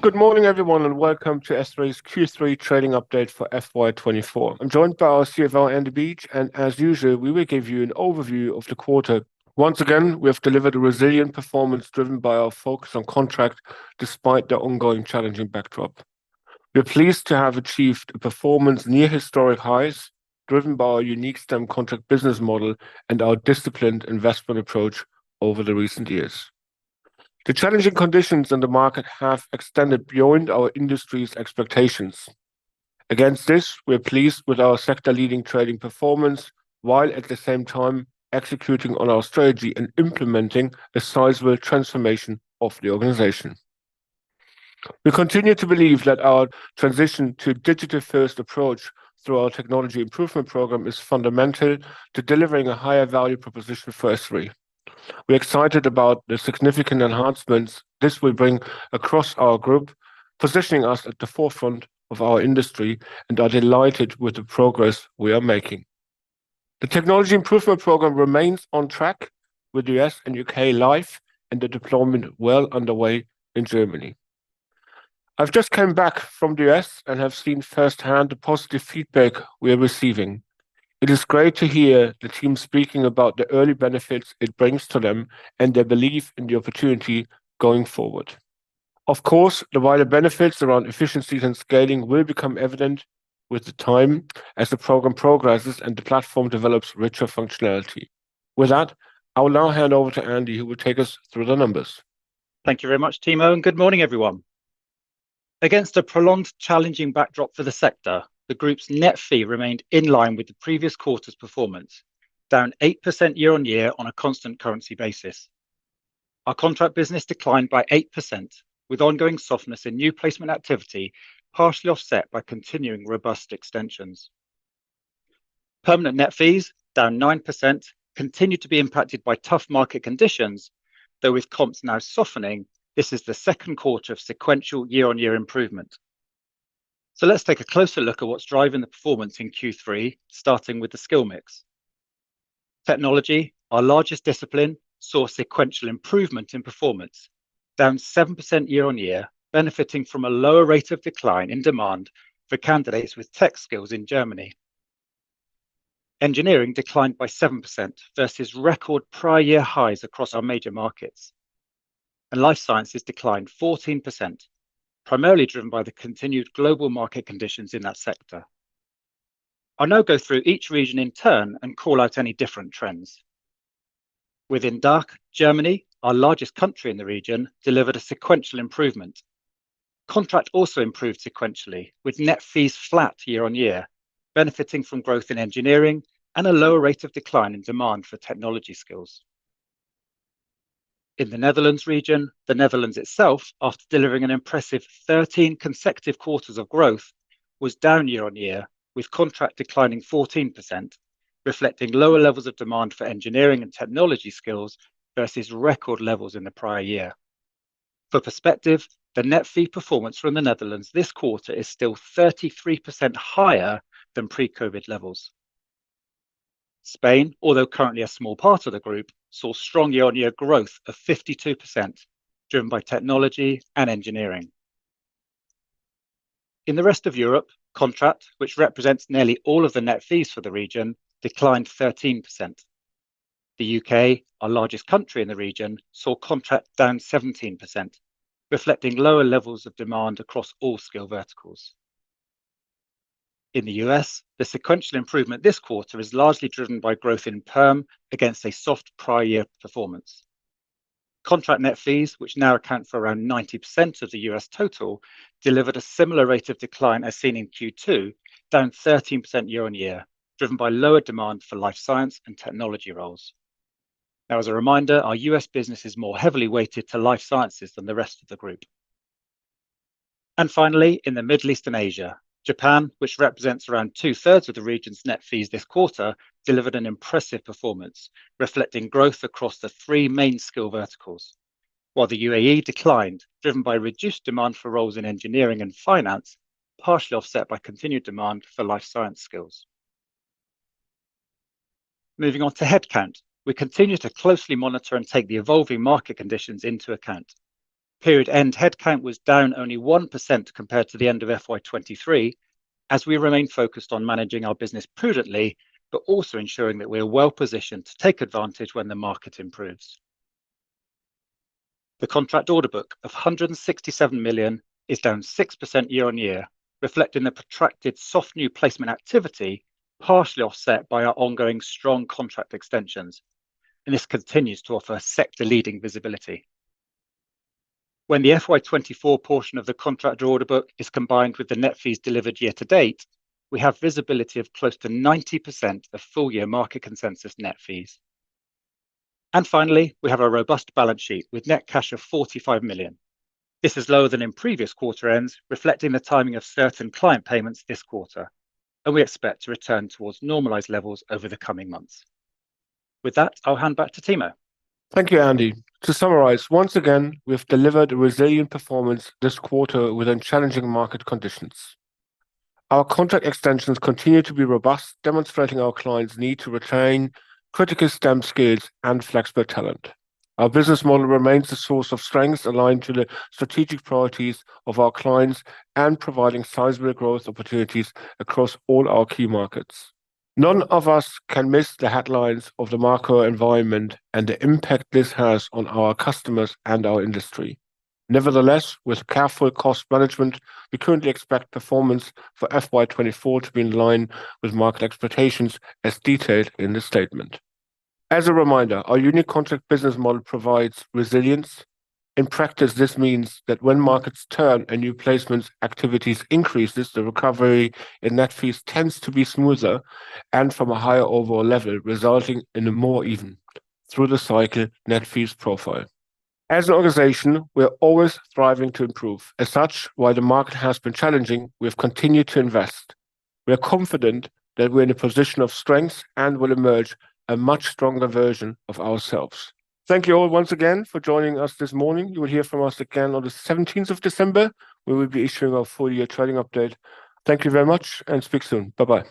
Good morning, everyone, and welcome to SThree's Q3 trading update for FY24. I'm joined by our CFO, Andy Beach, and as usual, we will give you an overview of the quarter. Once again, we have delivered a resilient performance driven by our focus on contract despite the ongoing challenging backdrop. We're pleased to have achieved a performance near historic highs, driven by our unique STEM contract business model and our disciplined investment approach over the recent years. The challenging conditions in the market have extended beyond our industry's expectations. Against this, we're pleased with our sector-leading trading performance, while at the same time executing on our strategy and implementing a sizable transformation of the organization. We continue to believe that our transition to a digital-first approach through our technology improvement program is fundamental to delivering a higher value proposition for SThree. We're excited about the significant enhancements this will bring across our group, positioning us at the forefront of our industry, and are delighted with the progress we are making. The technology improvement program remains on track with the US and UK live and the deployment well underway in Germany. I've just come back from the US and have seen firsthand the positive feedback we are receiving. It is great to hear the team speaking about the early benefits it brings to them and their belief in the opportunity going forward. Of course, the wider benefits around efficiencies and scaling will become evident with the time as the program progresses and the platform develops richer functionality. With that, I will now hand over to Andy, who will take us through the numbers. Thank you very much, Timo, and good morning, everyone. Against a prolonged challenging backdrop for the sector, the group's net fee remained in line with the previous quarter's performance, down 8% year on year on a constant currency basis. Our contract business declined by 8%, with ongoing softness in new placement activity, partially offset by continuing robust extensions. Permanent net fees, down 9%, continued to be impacted by tough market conditions, though with comps now softening, this is the second quarter of sequential year-on-year improvement. So let's take a closer look at what's driving the performance in Q3, starting with the skill mix. Technology, our largest discipline, saw sequential improvement in performance, down 7% year on year, benefiting from a lower rate of decline in demand for candidates with tech skills in Germany. Engineering declined by 7% versus record prior year highs across our major markets. And life sciences declined 14%, primarily driven by the continued global market conditions in that sector. I'll now go through each region in turn and call out any different trends. Within DACH, Germany, our largest country in the region, delivered a sequential improvement. Contract also improved sequentially, with net fees flat year on year, benefiting from growth in engineering and a lower rate of decline in demand for technology skills. In the Netherlands region, the Netherlands itself, after delivering an impressive 13 consecutive quarters of growth, was down year on year, with contract declining 14%, reflecting lower levels of demand for engineering and technology skills versus record levels in the prior year. For perspective, the net fee performance from the Netherlands this quarter is still 33% higher than pre-COVID levels. Spain, although currently a small part of the group, saw strong year-on-year growth of 52%, driven by technology and engineering. In the rest of Europe, contract, which represents nearly all of the net fees for the region, declined 13%. The UK, our largest country in the region, saw contract down 17%, reflecting lower levels of demand across all skill verticals. In the US, the sequential improvement this quarter is largely driven by growth in perm against a soft prior year performance. Contract net fees, which now account for around 90% of the US total, delivered a similar rate of decline as seen in Q2, down 13% year on year, driven by lower demand for life science and technology roles. Now, as a reminder, our US business is more heavily weighted to life sciences than the rest of the group. And finally, in the Middle East and Asia, Japan, which represents around 2/3 of the region's net fees this quarter, delivered an impressive performance, reflecting growth across the three main skill verticals, while the UAE declined, driven by reduced demand for roles in engineering and finance, partially offset by continued demand for life science skills. Moving on to headcount, we continue to closely monitor and take the evolving market conditions into account. Period end headcount was down only 1% compared to the end of FY23, as we remain focused on managing our business prudently, but also ensuring that we are well positioned to take advantage when the market improves. The contract order book of 167 million is down 6% year on year, reflecting the protracted soft new placement activity, partially offset by our ongoing strong contract extensions, and this continues to offer sector-leading visibility. When the FY24 portion of the contract order book is combined with the net fees delivered year to date, we have visibility of close to 90% of full-year market consensus net fees. And finally, we have a robust balance sheet with net cash of 45 million. This is lower than in previous quarter ends, reflecting the timing of certain client payments this quarter, and we expect to return towards normalized levels over the coming months. With that, I'll hand back to Timo. Thank you, Andy. To summarize, once again, we've delivered a resilient performance this quarter within challenging market conditions. Our contract extensions continue to be robust, demonstrating our clients' need to retain critical STEM skills and flexible talent. Our business model remains a source of strength aligned to the strategic priorities of our clients and providing sizable growth opportunities across all our key markets. None of us can miss the headlines of the macro environment and the impact this has on our customers and our industry. Nevertheless, with careful cost management, we currently expect performance for FY24 to be in line with market expectations as detailed in the statement. As a reminder, our unique contract business model provides resilience. In practice, this means that when markets turn and new placements activities increases, the recovery in net fees tends to be smoother and from a higher overall level, resulting in a more even through the cycle net fees profile. As an organization, we are always striving to improve. As such, while the market has been challenging, we have continued to invest. We are confident that we're in a position of strength and will emerge a much stronger version of ourselves. Thank you all once again for joining us this morning. You will hear from us again on the 17th of December, where we'll be issuing our full year trading update. Thank you very much and speak soon. Bye-bye.